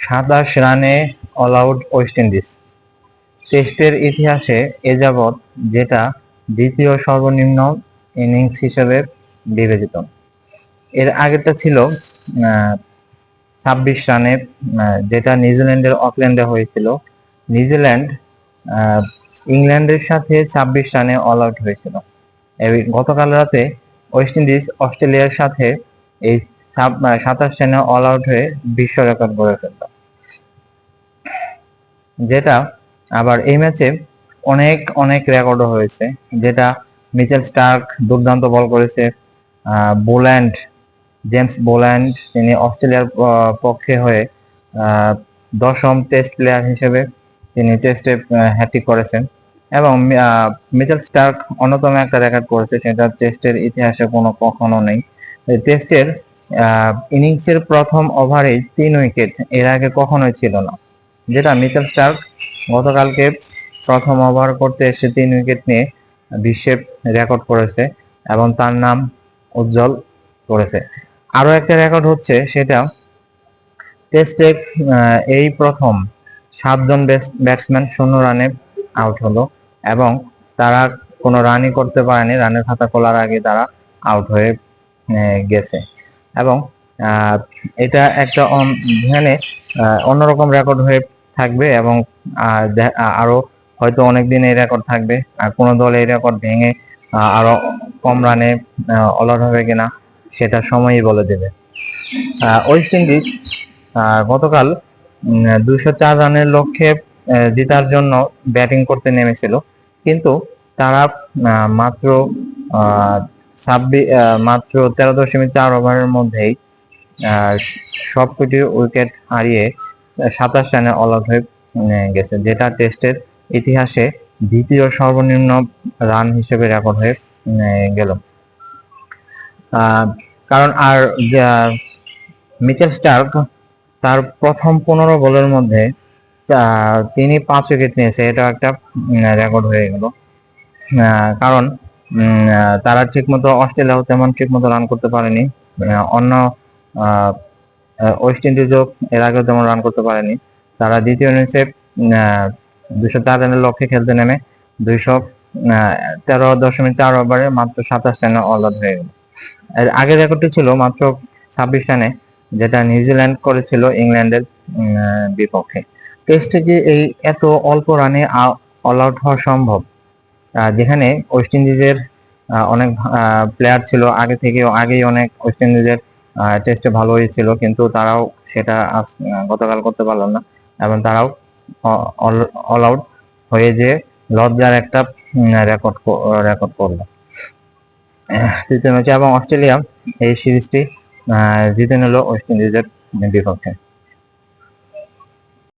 27 রানে all out West Indies. টেস্টের ইতিহাসে এ যাবৎ যেটা দ্বিতীয় সর্বনিম্ন ইনিংস হিসেবে বিবেচিত। এর আগেরটা ছিল 26 রানে, যেটা নিউজিল্যান্ডের অকল্যান্ডে হয়েছিল। নিউজিল্যান্ড ইংল্যান্ডের সাথে 26 রানে অল আউট হয়েছিল। গতকাল রাতে ওয়েস্ট ইন্ডিজ অস্ট্রেলিয়ার সাথে এই 27 রানে অল আউট হয়ে বিশ্ব রেকর্ড গড়ে ফেলল। যেটা আবার এই ম্যাচে অনেক অনেক রেকর্ডও হয়েছে, যেটা মিচেল স্টার্ক দুর্দান্ত বল করেছে। জেমস বোল্যান্ড তিনি অস্ট্রেলিয়ার পক্ষে হয়ে 10ম টেস্ট প্লেয়ার হিসেবে তিনি টেস্টে হ্যাট্রিক করেছেন, এবং মিচেল স্টার্ক অন্যতম একটা রেকর্ড করেছে, সেটা টেস্টের ইতিহাসে কখনো নেই। টেস্টের ইনিংসের প্রথম ওভারেই 3 উইকেট এর আগে কখনোই ছিল না, যেটা মিচেল স্টার্ক গতকালকে প্রথম ওভার করতে এসে 3 উইকেট নিয়ে বিশ্বে রেকর্ড করেছে এবং তার নাম উজ্জ্বল করেছে। আরো একটা রেকর্ড হচ্ছে, সেটা টেস্টে এই প্রথম 7 জন ব্যাটসম্যান 0 রানে আউট হলো এবং তারা কোনো রানই করতে পারেনি, রানের খাতা খোলার আগে তারা আউট হয়ে গেছে। এবং এটা একটা অন্যরকম রেকর্ড হয়ে থাকবে, এবং আরো হয়তো অনেকদিন এই রেকর্ড থাকবে। আর কোন দল এই রেকর্ড ভেঙে আরো কম রানে অল আউট হবে কিনা সেটা সময়ই বলে দেবে। ওয়েস্ট ইন্ডিজ গতকাল 204 রানের লক্ষ্যে জেতার জন্য ব্যাটিং করতে নেমেছিল, কিন্তু তারা মাত্র 13.4 ওভারের মধ্যেই সবকটি উইকেট হারিয়ে 27 রানে অল আউট হয়ে গেছে, যেটা টেস্টের ইতিহাসে দ্বিতীয় সর্বনিম্ন রান হিসেবে রেকর্ড হয়ে গেল। কারণ আর মিচেল স্টার্ক তার প্রথম 15 বলের মধ্যে তিনি 5 উইকেট নিয়েছে, এটা একটা রেকর্ড হয়ে গেল। কারণ তারা ঠিকমতো অস্ট্রেলিয়াও তেমন ঠিকমতো রান করতে পারেনি, অন্য ওয়েস্ট ইন্ডিজও এর আগেও তেমন রান করতে পারেনি। তারা দ্বিতীয় ইনিংসে 204 রানের লক্ষ্যে খেলতে নেমে 213.4 ওভারে মাত্র 27 রানে অল আউট হয়ে গেল। এর আগের রেকর্ডটি ছিল মাত্র 26 রানে, যেটা নিউজিল্যান্ড করেছিল ইংল্যান্ডের বিপক্ষে। টেস্টে যে এই এত অল্প রানে অল আউট হওয়া সম্ভব, যেখানে ওয়েস্ট ইন্ডিজের অনেক প্লেয়ার ছিল আগেই অনেক ওয়েস্ট ইন্ডিজের টেস্টে ভালো হয়েছিল, কিন্তু তারাও সেটা গতকাল করতে পারল না, এবং তারাও অল আউট হয়ে যে লজ্জার একটা রেকর্ড করলো তৃতীয় ম্যাচে। এবং অস্ট্রেলিয়া এই সিরিজটি জিতে নিল ওয়েস্ট ইন্ডিজের বিপক্ষে।